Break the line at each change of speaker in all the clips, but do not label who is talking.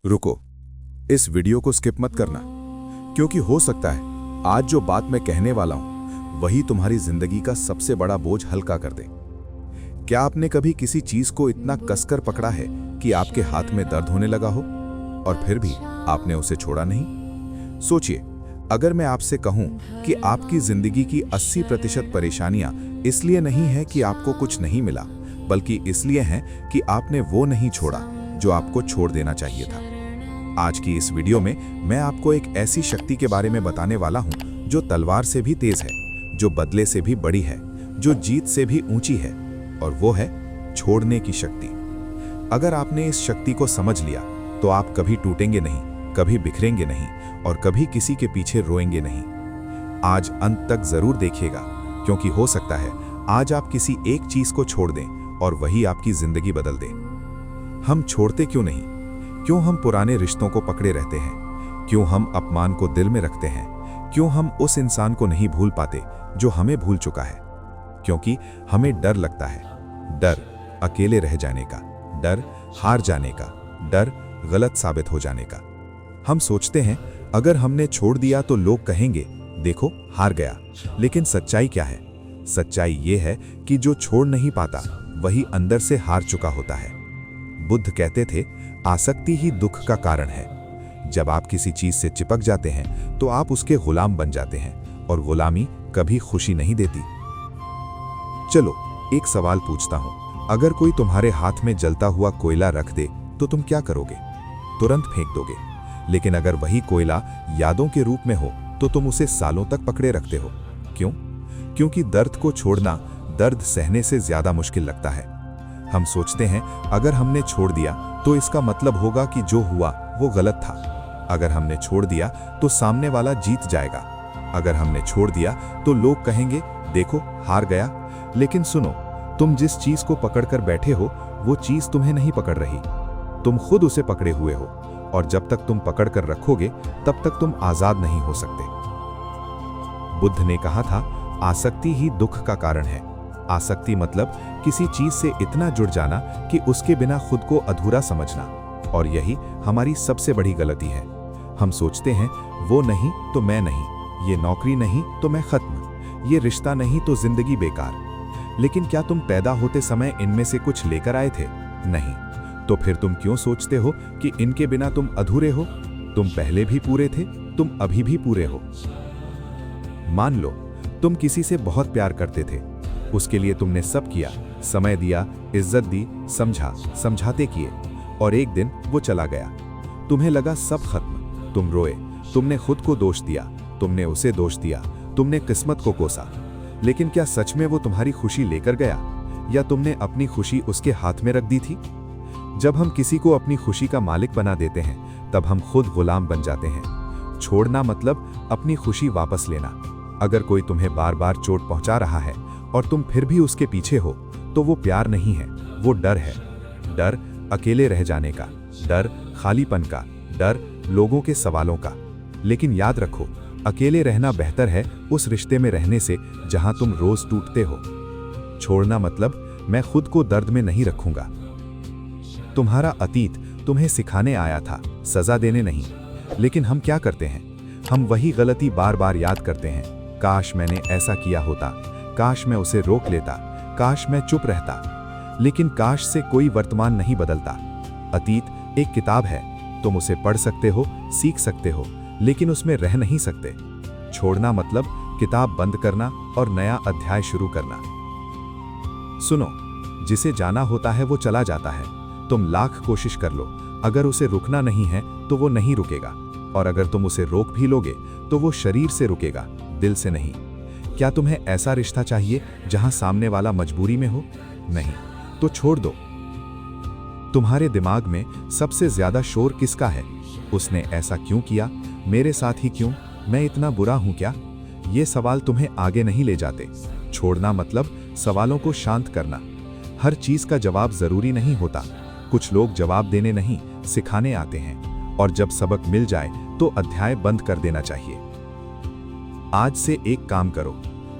रुको, इस वीडियो को स्किप मत करना, क्योंकि हो सकता है आज जो बात मैं कहने वाला हूं वही तुम्हारी जिंदगी का सबसे बड़ा बोझ हल्का कर दे। क्या आपने कभी किसी चीज को इतना कसकर पकड़ा है कि आपके हाथ में दर्द होने लगा हो और फिर भी आपने उसे छोड़ा नहीं? सोचिए, अगर मैं आपसे कहूं कि आपकी जिंदगी की 80% परेशानियां इसलिए नहीं है कि आपको कुछ नहीं मिला, बल्कि इसलिए हैं कि आपने वो नहीं छोड़ा जो आपको छोड़ देना चाहिए था। आज की इस वीडियो में मैं आपको एक ऐसी शक्ति के बारे में बताने वाला हूं जो तलवार से भी तेज है, जो बदले से भी बड़ी है, जो जीत से भी ऊंची है, और वो है छोड़ने की शक्ति। अगर आपने इस शक्ति को समझ लिया तो आप कभी टूटेंगे नहीं, कभी बिखरेंगे नहीं और कभी किसी के पीछे रोएंगे नहीं। आज अंत तक जरूर देखिएगा, क्योंकि हो सकता है आज आप किसी एक चीज को छोड़ दें और वही आपकी जिंदगी बदल दे। हम छोड़ते क्यों नहीं? क्यों हम पुराने रिश्तों को पकड़े रहते हैं? क्यों हम अपमान को दिल में रखते हैं? क्यों हम उस इंसान को नहीं भूल पाते जो हमें भूल चुका है? क्योंकि हमें डर लगता है। डर अकेले रह जाने का, डर हार जाने का, डर गलत साबित हो जाने का। हम सोचते हैं अगर हमने छोड़ दिया तो लोग कहेंगे देखो हार गया। लेकिन सच्चाई क्या है? सच्चाई ये है कि जो छोड़ नहीं पाता वही अंदर से हार चुका होता है। बुद्ध कहते थे, आसक्ति ही दुख का कारण है। जब आप किसी चीज से चिपक जाते हैं तो आप उसके गुलाम बन जाते हैं, और गुलामी कभी खुशी नहीं देती। चलो एक सवाल पूछता हूं, अगर कोई तुम्हारे हाथ में जलता हुआ कोयला रख दे तो तुम क्या करोगे? तुरंत फेंक दोगे। लेकिन अगर वही कोयला यादों के रूप में हो तो तुम उसे सालों तक पकड़े रखते हो। क्यों? क्योंकि दर्द को छोड़ना दर्द सहने से ज्यादा मुश्किल लगता है। हम सोचते हैं अगर हमने छोड़ दिया तो इसका मतलब होगा कि जो हुआ वो गलत था। अगर हमने छोड़ दिया तो सामने वाला जीत जाएगा। अगर हमने छोड़ दिया तो लोग कहेंगे देखो हार गया। लेकिन सुनो, तुम जिस चीज को पकड़कर बैठे हो वो चीज तुम्हें नहीं पकड़ रही, तुम खुद उसे पकड़े हुए हो। और जब तक तुम पकड़ कर रखोगे तब तक तुम आजाद नहीं हो सकते। बुद्ध ने कहा था, आसक्ति ही दुख का कारण है। आसक्ति मतलब किसी चीज से इतना जुड़ जाना कि उसके बिना खुद को अधूरा समझना। और यही हमारी सबसे बड़ी गलती है। हम सोचते हैं वो नहीं तो मैं नहीं, ये नौकरी नहीं तो मैं खत्म, ये रिश्ता नहीं तो जिंदगी बेकार। लेकिन क्या तुम पैदा होते समय इनमें से कुछ लेकर आए थे? नहीं। तो फिर तुम क्यों सोचते हो कि इनके बिना तुम अधूरे हो? तुम पहले भी पूरे थे, तुम अभी भी पूरे हो। मान लो तुम किसी से बहुत प्यार करते थे, उसके लिए तुमने सब किया, समय दिया, इज्जत दी, समझाते किए, और एक दिन वो चला गया। तुम्हें लगा सब खत्म, तुम रोए, तुमने खुद को दोष दिया, तुमने उसे दोष दिया, तुमने किस्मत को कोसा। लेकिन क्या सच में वो तुम्हारी खुशी लेकर गया, या तुमने अपनी खुशी उसके हाथ में रख दी थी? जब हम किसी को अपनी खुशी का मालिक बना देते हैं तब हम खुद गुलाम बन जाते हैं। छोड़ना मतलब अपनी खुशी वापस लेना। अगर कोई तुम्हें बार बार चोट पहुंचा रहा है और तुम फिर भी उसके पीछे हो तो वो प्यार नहीं है, वो डर है। डर अकेले रह जाने का, डर खालीपन का, डर लोगों के सवालों का। लेकिन याद रखो, अकेले रहना बेहतर है उस रिश्ते में रहने से जहां तुम रोज टूटते हो। छोड़ना मतलब मैं खुद को दर्द में नहीं रखूंगा। तुम्हारा अतीत तुम्हें सिखाने आया था, सजा देने नहीं। लेकिन हम क्या करते हैं? हम वही गलती बार बार याद करते हैं। काश मैंने ऐसा किया होता, काश मैं उसे रोक लेता, काश मैं चुप रहता। लेकिन काश से कोई वर्तमान नहीं बदलता। अतीत एक किताब है, तुम उसे पढ़ सकते हो, सीख सकते हो, लेकिन उसमें रह नहीं सकते। छोड़ना मतलब किताब बंद करना और नया अध्याय शुरू करना। सुनो, जिसे जाना होता है वो चला जाता है। तुम लाख कोशिश कर लो, अगर उसे रुकना नहीं है तो वो नहीं रुकेगा। और अगर तुम उसे रोक भी लोगे तो वो शरीर से रुकेगा, दिल से नहीं। क्या तुम्हें ऐसा रिश्ता चाहिए जहां सामने वाला मजबूरी में हो? नहीं, तो छोड़ दो। तुम्हारे दिमाग में सबसे ज्यादा शोर किसका है? उसने ऐसा क्यों किया? मेरे साथ ही क्यों? मैं इतना बुरा हूं क्या? ये सवाल तुम्हें आगे नहीं ले जाते। छोड़ना मतलब सवालों को शांत करना। हर चीज का जवाब जरूरी नहीं होता। कुछ लोग जवाब देने नहीं, सिखाने आते हैं। और जब सबक मिल जाए तो अध्याय बंद कर देना चाहिए। आज से एक काम करो,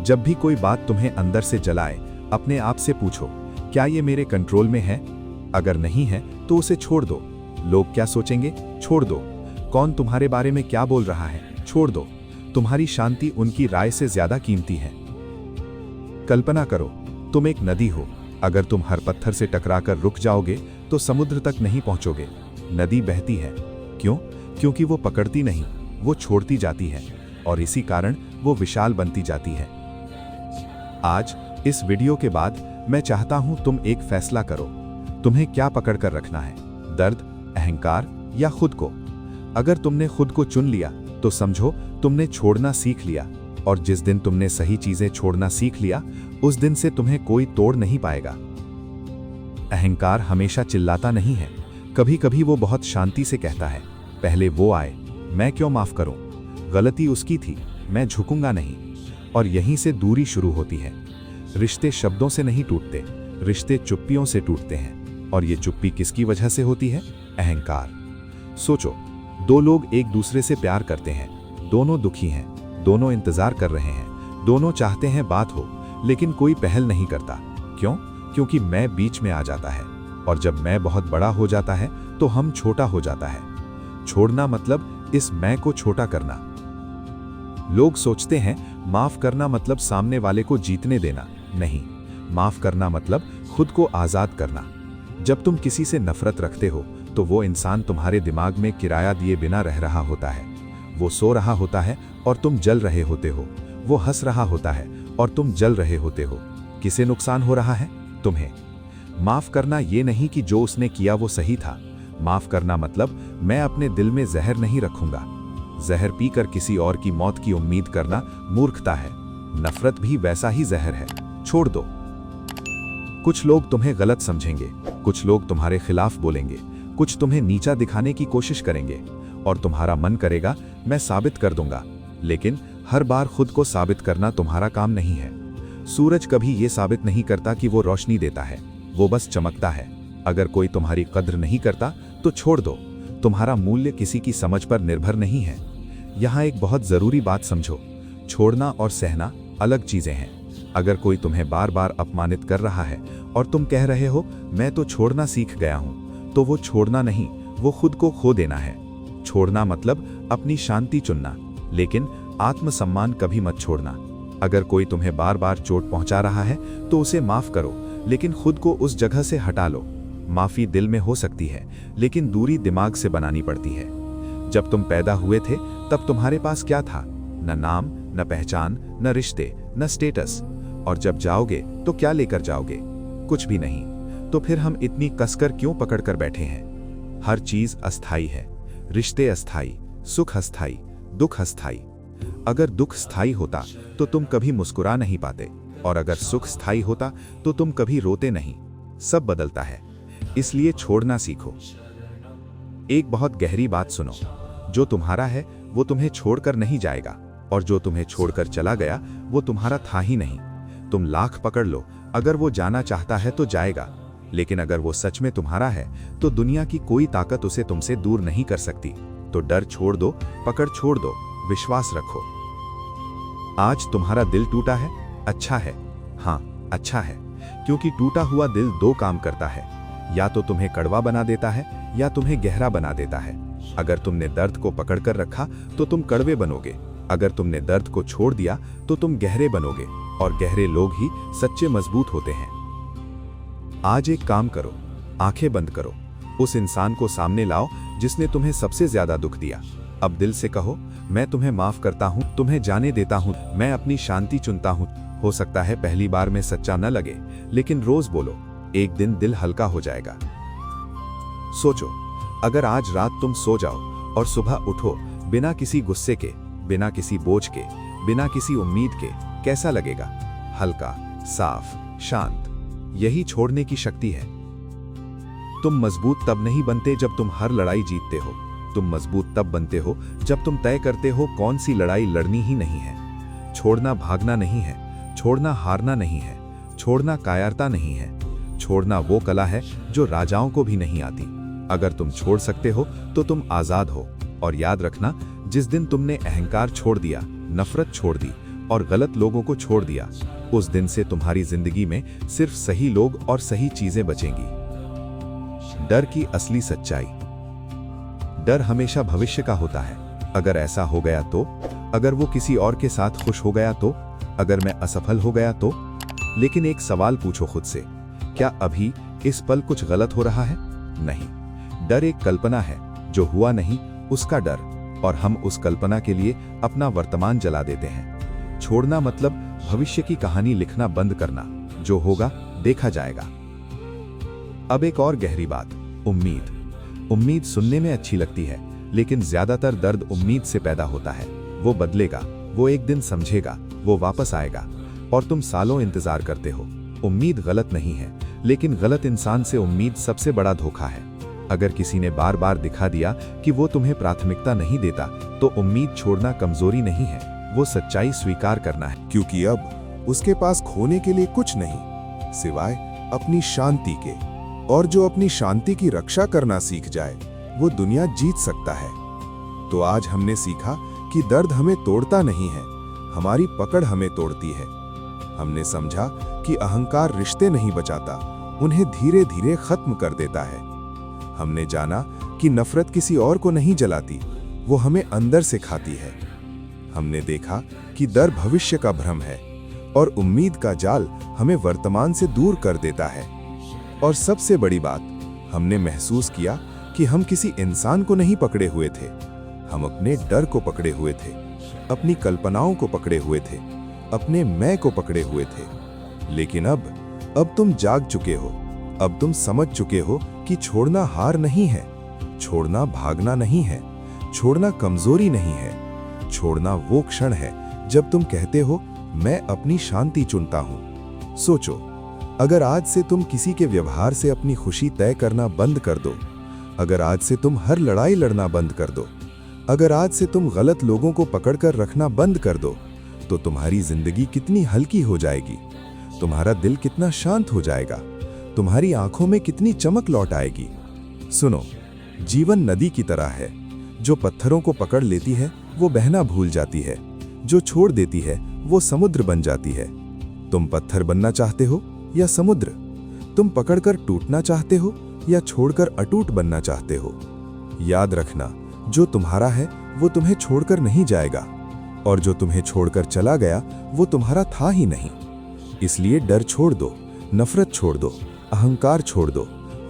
जब भी कोई बात तुम्हें अंदर से जलाए, अपने आप से पूछो, क्या ये मेरे कंट्रोल में है? अगर नहीं है तो उसे छोड़ दो। लोग क्या सोचेंगे, छोड़ दो। कौन तुम्हारे बारे में क्या बोल रहा है, छोड़ दो। तुम्हारी शांति उनकी राय से ज्यादा कीमती है। कल्पना करो, तुम एक नदी हो। अगर तुम हर पत्थर से टकराकर रुक जाओगे तो समुद्र तक नहीं पहुंचोगे। नदी बहती है, क्यों? क्योंकि वो पकड़ती नहीं, वो छोड़ती जाती है, और इसी कारण वो विशाल बनती जाती है। आज इस वीडियो के बाद मैं चाहता हूं तुम एक फैसला करो। तुम्हें क्या पकड़ कर रखना है, दर्द, अहंकार या खुद को? अगर तुमने खुद को चुन लिया तो समझो तुमने छोड़ना सीख लिया, और जिस दिन तुमने सही चीजें छोड़ना सीख लिया उस दिन से तुम्हें कोई तोड़ नहीं पाएगा। अहंकार हमेशा चिल्लाता नहीं है, कभी कभी वो बहुत शांति से कहता है, पहले वो आए, मैं क्यों माफ करूं? गलती उसकी थी, मैं झुकूंगा नहीं। और यहीं से दूरी शुरू होती है। रिश्ते शब्दों से नहीं टूटते, रिश्ते चुप्पियों से टूटते हैं। और ये चुप्पी किसकी वजह से होती है? अहंकार। सोचो, दो लोग एक दूसरे से प्यार करते हैं, दोनों दुखी हैं, दोनों इंतजार कर रहे हैं, दोनों चाहते हैं बात हो, लेकिन कोई पहल नहीं करता। क्यों? क्योंकि मैं बीच में आ जाता है, और जब मैं बहुत बड़ा हो जाता है तो हम छोटा हो जाता है। छोड़ना मतलब इस मैं को छोटा करना। लोग सोचते हैं माफ करना मतलब सामने वाले को जीतने देना। नहीं, माफ करना मतलब खुद को आजाद करना। जब तुम किसी से नफरत रखते हो तो वो इंसान तुम्हारे दिमाग में किराया दिए बिना रह रहा होता है। वो सो रहा होता है और तुम जल रहे होते हो। वो हंस रहा होता है और तुम जल रहे होते हो। किसे नुकसान हो रहा है? तुम्हें। माफ करना ये नहीं कि जो उसने किया वो सही था। माफ करना मतलब मैं अपने दिल में जहर नहीं रखूंगा। जहर पीकर किसी और की मौत की उम्मीद करना मूर्खता है। नफरत भी वैसा ही जहर है, छोड़ दो। कुछ लोग तुम्हें गलत समझेंगे, कुछ लोग तुम्हारे खिलाफ बोलेंगे, कुछ तुम्हें नीचा दिखाने की कोशिश करेंगे, और तुम्हारा मन करेगा मैं साबित कर दूंगा। लेकिन हर बार खुद को साबित करना तुम्हारा काम नहीं है। सूरज कभी ये साबित नहीं करता कि वो रोशनी देता है, वो बस चमकता है। अगर कोई तुम्हारी कद्र नहीं करता तो छोड़ दो। तुम्हारा मूल्य किसी की समझ पर निर्भर नहीं है। यहाँ एक बहुत जरूरी बात समझो, छोड़ना और सहना अलग चीजें हैं। अगर कोई तुम्हें बार बार अपमानित कर रहा है और तुम कह रहे हो मैं तो छोड़ना सीख गया हूं, तो वो छोड़ना नहीं, वो खुद को खो देना है। छोड़ना मतलब अपनी शांति चुनना, लेकिन आत्मसम्मान कभी मत छोड़ना। अगर कोई तुम्हें बार बार चोट पहुंचा रहा है तो उसे माफ करो, लेकिन खुद को उस जगह से हटा लो। माफी दिल में हो सकती है, लेकिन दूरी दिमाग से बनानी पड़ती है। जब तुम पैदा हुए थे तब तुम्हारे पास क्या था? न नाम, न पहचान, न रिश्ते, न स्टेटस। और जब जाओगे तो क्या लेकर जाओगे? कुछ भी नहीं। तो फिर हम इतनी कसकर क्यों पकड़ कर बैठे हैं? हर चीज अस्थाई है, रिश्ते अस्थाई, सुख अस्थाई, दुख अस्थाई। अगर दुख स्थायी होता तो तुम कभी मुस्कुरा नहीं पाते, और अगर सुख स्थायी होता तो तुम कभी रोते नहीं। सब बदलता है, इसलिए छोड़ना सीखो। एक बहुत गहरी बात सुनो, जो तुम्हारा है वो तुम्हें छोड़कर नहीं जाएगा, और जो तुम्हें छोड़कर चला गया वो तुम्हारा था ही नहीं। तुम लाख पकड़ लो, अगर वो जाना चाहता है तो जाएगा, लेकिन अगर वो सच में तुम्हारा है तो दुनिया की कोई ताकत उसे तुमसे दूर नहीं कर सकती। तो डर छोड़ दो, पकड़ छोड़ दो, विश्वास रखो। आज तुम्हारा दिल टूटा है, अच्छा है। हाँ, अच्छा है, क्योंकि टूटा हुआ दिल दो काम करता है, या तो तुम्हें कड़वा बना देता है या तुम्हें गहरा बना देता है। अगर तुमने दर्द को पकड़कर रखा तो तुम कड़वे बनोगे, अगर तुमने दर्द को छोड़ दिया तो तुम गहरे बनोगे, और गहरे लोग ही सच्चे मजबूत होते हैं। आज एक काम करो, आंखें बंद करो, उस इंसान को सामने लाओ जिसने तुम्हें सबसे ज्यादा दुख दिया। अब दिल से कहो, मैं तुम्हें माफ करता हूं, तुम्हें जाने देता हूं, मैं अपनी शांति चुनता हूं। हो सकता है पहली बार में सच्चा न लगे, लेकिन रोज बोलो, एक दिन दिल हल्का हो जाएगा। सोचो, अगर आज रात तुम सो जाओ और सुबह उठो बिना किसी गुस्से के, बिना किसी बोझ के, बिना किसी उम्मीद के, कैसा लगेगा? हल्का, साफ, शांत। यही छोड़ने की शक्ति है। तुम मजबूत तब नहीं बनते जब तुम हर लड़ाई जीतते हो। तुम मजबूत तब बनते हो जब तुम तय करते हो कौन सी लड़ाई लड़नी ही नहीं है। छोड़ना भागना नहीं है, छोड़ना हारना नहीं है, छोड़ना कायरता नहीं है। छोड़ना वो कला है जो राजाओं को भी नहीं आती। अगर तुम छोड़ सकते हो तो तुम आजाद हो। और याद रखना, जिस दिन तुमने अहंकार छोड़ दिया, नफरत छोड़ दी और गलत लोगों को छोड़ दिया, उस दिन से तुम्हारी जिंदगी में सिर्फ सही लोग और सही चीजें बचेंगी। डर की असली सच्चाई। डर हमेशा भविष्य का होता है। अगर ऐसा हो गया तो, अगर वो किसी और के साथ खुश हो गया तो, अगर मैं असफल हो गया तो। लेकिन एक सवाल पूछो खुद से, क्या अभी इस पल कुछ गलत हो रहा है? नहीं। डर एक कल्पना है, जो हुआ नहीं उसका डर, और हम उस कल्पना के लिए अपना वर्तमान जला देते हैं। छोड़ना मतलब भविष्य की कहानी लिखना बंद करना, जो होगा देखा जाएगा। अब एक और गहरी बात, उम्मीद। उम्मीद सुनने में अच्छी लगती है, लेकिन ज्यादातर दर्द उम्मीद से पैदा होता है। वो बदलेगा, वो एक दिन समझेगा, वो वापस आएगा, और तुम सालों इंतजार करते हो। उम्मीद गलत नहीं है, लेकिन गलत इंसान से उम्मीद सबसे बड़ा धोखा है। अगर किसी ने बार बार दिखा दिया कि वो तुम्हें प्राथमिकता नहीं देता, तो उम्मीद छोड़ना कमजोरी नहीं है, वो सच्चाई स्वीकार करना है।
क्योंकि अब उसके पास खोने के लिए कुछ नहीं सिवाय अपनी शांति के, और जो अपनी शांति की रक्षा करना सीख जाए, वो दुनिया जीत सकता है। तो आज हमने सीखा कि दर्द हमें तोड़ता नहीं है, हमारी पकड़ हमें तोड़ती है। हमने समझा कि अहंकार रिश्ते नहीं बचाता, उन्हें धीरे धीरे खत्म कर देता है। हमने जाना कि नफरत किसी और को नहीं जलाती, वो हमें अंदर से खाती है। हमने देखा कि डर भविष्य का भ्रम है, और उम्मीद का जाल हमें वर्तमान से दूर कर देता है। और सबसे बड़ी बात, हमने महसूस किया कि हम किसी इंसान को नहीं पकड़े हुए थे, हम अपने डर को पकड़े हुए थे, अपनी कल्पनाओं को पकड़े हुए थे, अपने मैं को पकड़े हुए थे। लेकिन अब तुम जाग चुके हो, अब तुम समझ चुके हो कि छोड़ना हार नहीं है, छोड़ना भागना नहीं है, छोड़ना कमजोरी नहीं है। छोड़ना वो क्षण है जब तुम कहते हो, मैं अपनी शांति चुनता हूं। सोचो, अगर आज से तुम किसी के व्यवहार से अपनी खुशी तय करना बंद कर दो, अगर आज से तुम हर लड़ाई लड़ना बंद कर दो, अगर आज से तुम गलत लोगों को पकड़कर रखना बंद कर दो, तो तुम्हारी जिंदगी कितनी हल्की हो जाएगी, तुम्हारा दिल कितना शांत हो जाएगा, तुम्हारी आंखों में कितनी चमक लौट आएगी। सुनो, जीवन नदी की तरह है, जो पत्थरों को पकड़ लेती है वो बहना भूल जाती है, जो छोड़ देती है वो समुद्र बन जाती है। तुम पत्थर बनना चाहते हो या समुद्र? तुम पकड़कर टूटना चाहते हो या छोड़कर अटूट बनना चाहते हो? याद रखना, जो तुम्हारा है वो तुम्हें छोड़कर नहीं जाएगा, और जो तुम्हें छोड़कर चला गया वो तुम्हारा था ही नहीं। इसलिए डर छोड़ दो, नफरत छोड़ दो, अहंकार छोड़ दो,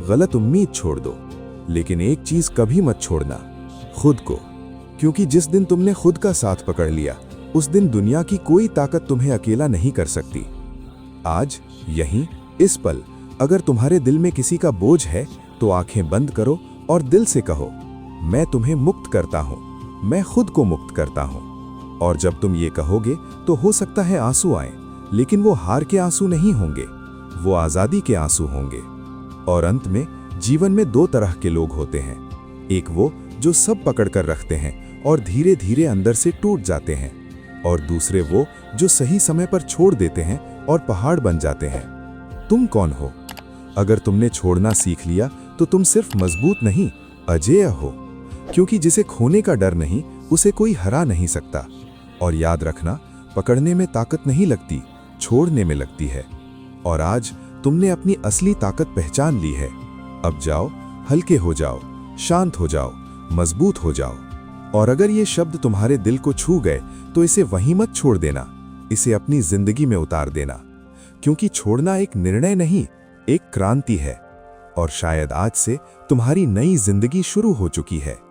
गलत उम्मीद छोड़ दो, लेकिन एक चीज कभी मत छोड़ना, खुद को। क्योंकि जिस दिन तुमने खुद का साथ पकड़ लिया, उस दिन दुनिया की कोई ताकत तुम्हें अकेला नहीं कर सकती। आज यहीं इस पल अगर तुम्हारे दिल में किसी का बोझ है, तो आंखें बंद करो और दिल से कहो, मैं तुम्हें मुक्त करता हूं, मैं खुद को मुक्त करता हूं। और जब तुम ये कहोगे तो हो सकता है आंसू आए, लेकिन वो हार के आंसू नहीं होंगे, वो आजादी के आंसू होंगे। और अंत में जीवन में दो तरह के लोग होते हैं, एक वो जो सब पकड़ कर रखते हैं और धीरे धीरे अंदर से टूट जाते हैं, और दूसरे वो जो सही समय पर छोड़ देते हैं और पहाड़ बन जाते हैं। तुम कौन हो? अगर तुमने छोड़ना सीख लिया तो तुम सिर्फ मजबूत नहीं, अजेय हो, क्योंकि जिसे खोने का डर नहीं, उसे कोई हरा नहीं सकता। और याद रखना, पकड़ने में ताकत नहीं लगती, छोड़ने में लगती है। और आज तुमने अपनी असली ताकत पहचान ली है। अब जाओ, हल्के हो जाओ, शांत हो जाओ, मजबूत हो जाओ। और अगर ये शब्द तुम्हारे दिल को छू गए, तो इसे वहीं मत छोड़ देना, इसे अपनी जिंदगी में उतार देना। क्योंकि छोड़ना एक निर्णय नहीं, एक क्रांति है। और शायद आज से तुम्हारी नई जिंदगी शुरू हो चुकी है।